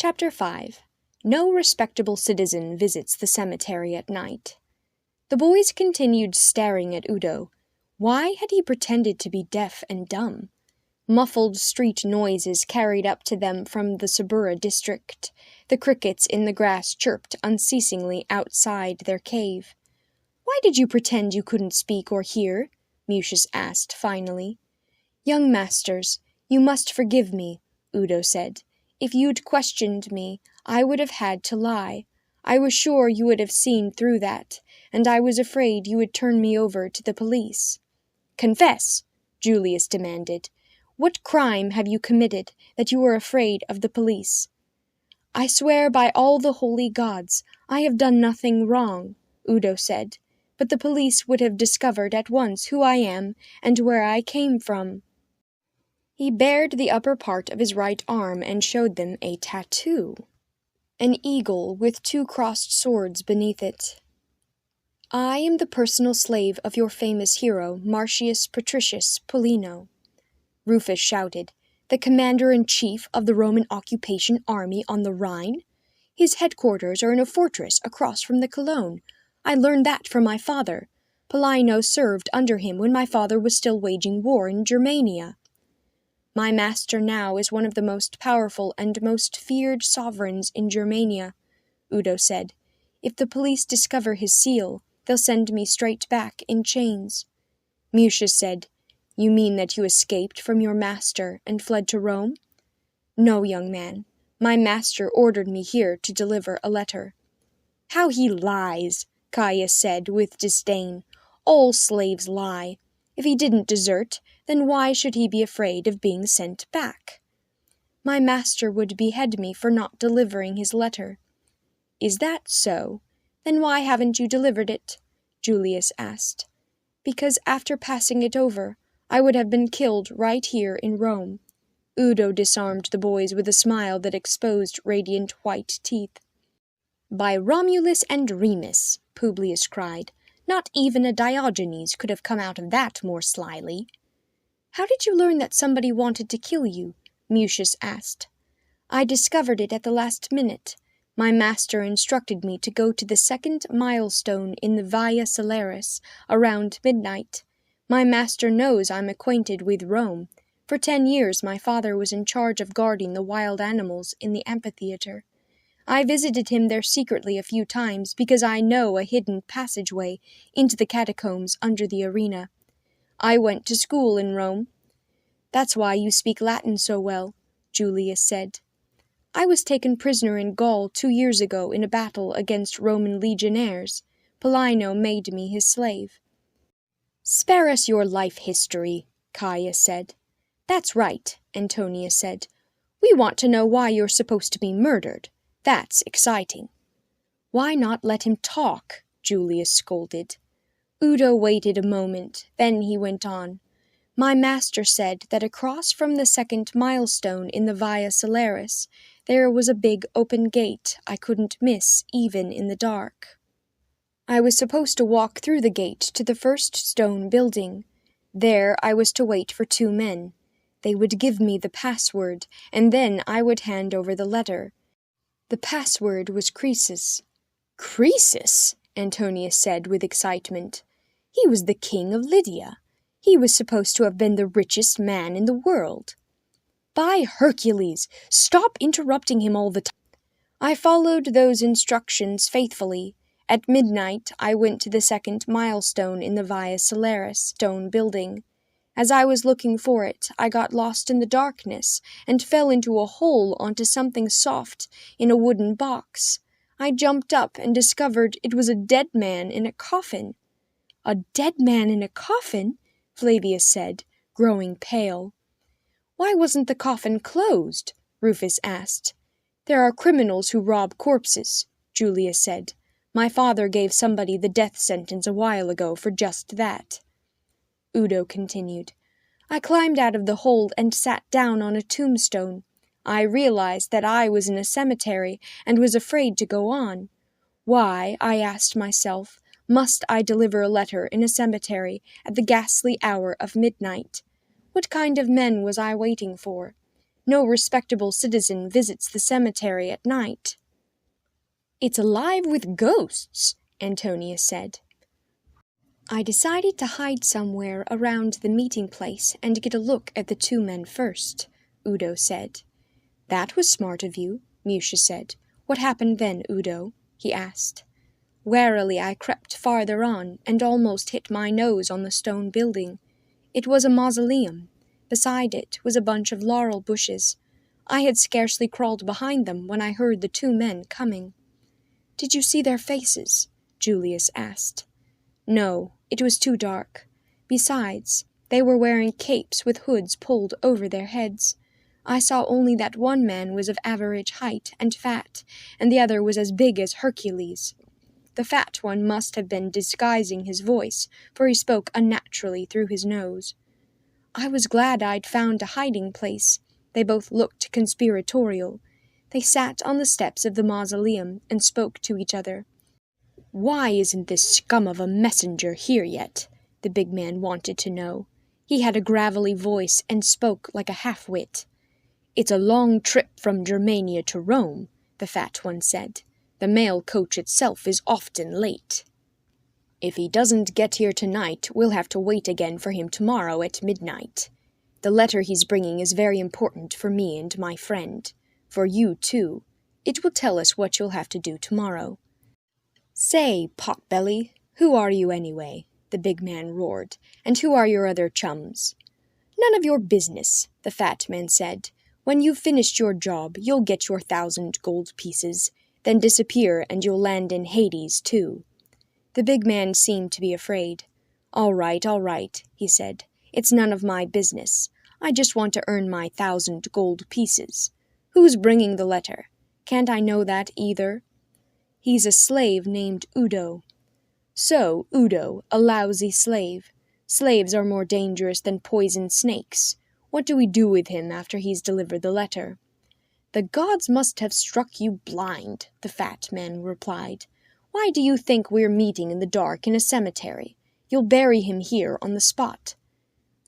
Chapter 5. No respectable citizen visits the cemetery at night. The boys continued staring at Udo. Why had he pretended to be deaf and dumb? Muffled street noises carried up to them from the Sabura district. The crickets in the grass chirped unceasingly outside their cave. "Why did you pretend you couldn't speak or hear?" Mucius asked finally. "Young masters, you must forgive me," Udo said. "If you'd questioned me, I would have had to lie. I was sure you would have seen through that, and I was afraid you would turn me over to the police." "Confess," Julius demanded. "What crime have you committed that you are afraid of the police?" "I swear by all the holy gods, I have done nothing wrong," Udo said, "but the police would have discovered at once who I am and where I came from." He bared the upper part of his right arm and showed them a tattoo. An eagle with 2 crossed swords beneath it. "I am the personal slave of your famous hero, Marcius Patricius Pollino," Rufus shouted. "The commander-in-chief of the Roman occupation army on the Rhine? His headquarters are in a fortress across from the Cologne. I learned that from my father. Pollino served under him when my father was still waging war in Germania. My master now is one of the most powerful and most feared sovereigns in Germania," Udo said. "If the police discover his seal, they'll send me straight back in chains." Mucius said, "You mean that you escaped from your master and fled to Rome?" "No, young man. My master ordered me here to deliver a letter." "How he lies!" Caius said with disdain. "All slaves lie. If he didn't desert, then why should he be afraid of being sent back?" "My master would behead me for not delivering his letter." "Is that so? Then why haven't you delivered it?" Julius asked. "Because after passing it over, I would have been killed right here in Rome." Udo disarmed the boys with a smile that exposed radiant white teeth. "By Romulus and Remus," Publius cried. "Not even a Diogenes could have come out of that more slyly." "How did you learn that somebody wanted to kill you?" Mucius asked. "I discovered it at the last minute. My master instructed me to go to the 2nd milestone in the Via Salaris around midnight. My master knows I'm acquainted with Rome. For 10 years my father was in charge of guarding the wild animals in the amphitheater. I visited him there secretly a few times because I know a hidden passageway into the catacombs under the arena. I went to school in Rome." "That's why you speak Latin so well," Julius said. "I was taken prisoner in Gaul 2 years ago in a battle against Roman legionaries. Pollino made me his slave." "Spare us your life history," Caius said. "That's right," Antonius said. "We want to know why you're supposed to be murdered. That's exciting." "Why not let him talk?" Julius scolded. Udo waited a moment, then he went on. "My master said that across from the 2nd milestone in the Via Salaris, there was a big open gate I couldn't miss even in the dark. I was supposed to walk through the gate to the first stone building. There I was to wait for 2 men. They would give me the password, and then I would hand over the letter. The password was Croesus." "Croesus?" Antonius said with excitement. "He was the king of Lydia. He was supposed to have been the richest man in the world." "By Hercules, stop interrupting him all the time." "I followed those instructions faithfully. At midnight I went to the 2nd milestone in the Via Salaris stone building. As I was looking for it, I got lost in the darkness and fell into a hole onto something soft in a wooden box. I jumped up and discovered it was a dead man in a coffin." "A dead man in a coffin?" Flavius said, growing pale. "Why wasn't the coffin closed?" Rufus asked. "There are criminals who rob corpses," Julius said. "My father gave somebody the death sentence a while ago for just that." Udo continued. "I climbed out of the hole and sat down on a tombstone. I realized that I was in a cemetery and was afraid to go on. Why, I asked myself, must I deliver a letter in a cemetery at the ghastly hour of midnight? What kind of men was I waiting for? No respectable citizen visits the cemetery at night." "It's alive with ghosts," Antonius said. "I decided to hide somewhere around the meeting place and get a look at the two men first," Udo said. "That was smart of you," Musha said. "What happened then, Udo?" he asked. Warily I crept farther on and almost hit my nose on the stone building. It was a mausoleum. Beside it was a bunch of laurel bushes. I had scarcely crawled behind them when I heard the two men coming. "Did you see their faces?" Julius asked. "No, it was too dark. Besides, they were wearing capes with hoods pulled over their heads. I saw only that one man was of average height and fat, and the other was as big as Hercules. The fat one must have been disguising his voice, for he spoke unnaturally through his nose. I was glad I'd found a hiding place. They both looked conspiratorial. They sat on the steps of the mausoleum and spoke to each other. "Why isn't this scum of a messenger here yet?" the big man wanted to know. He had a gravelly voice and spoke like a half-wit. "It's a long trip from Germania to Rome," the fat one said. "The mail coach itself is often late. If he doesn't get here tonight, we'll have to wait again for him tomorrow at midnight. The letter he's bringing is very important for me and my friend. For you, too. It will tell us what you'll have to do tomorrow." "Say, potbelly, who are you anyway?" the big man roared. "And who are your other chums?" "None of your business," the fat man said. "When you've finished your job, you'll get your 1,000 gold pieces. Then disappear and you'll land in Hades, too." The big man seemed to be afraid. All right, he said. "It's none of my business. I just want to earn my 1,000 gold pieces. Who's bringing the letter? Can't I know that either?" "He's a slave named Udo." "So, Udo, a lousy slave. Slaves are more dangerous than poisoned snakes. What do we do with him after he's delivered the letter?" "The gods must have struck you blind," the fat man replied. "Why do you think we're meeting in the dark in a cemetery? You'll bury him here on the spot."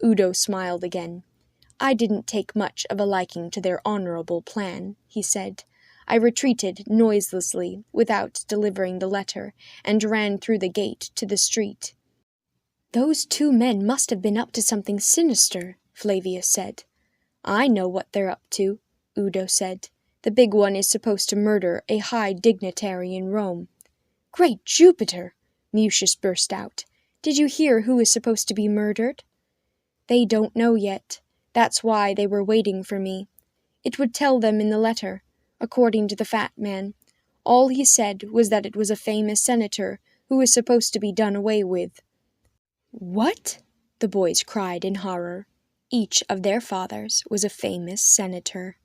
Udo smiled again. "I didn't take much of a liking to their honorable plan," he said. "I retreated noiselessly without delivering the letter and ran through the gate to the street." "Those two men must have been up to something sinister," Flavius said. "I know what they're up to," Udo said. "The big one is supposed to murder a high dignitary in Rome." "Great Jupiter!" Mucius burst out. "Did you hear who is supposed to be murdered?" "They don't know yet. That's why they were waiting for me. It would tell them in the letter, according to the fat man. All he said was that it was a famous senator who was supposed to be done away with." "What?" the boys cried in horror. Each of their fathers was a famous senator.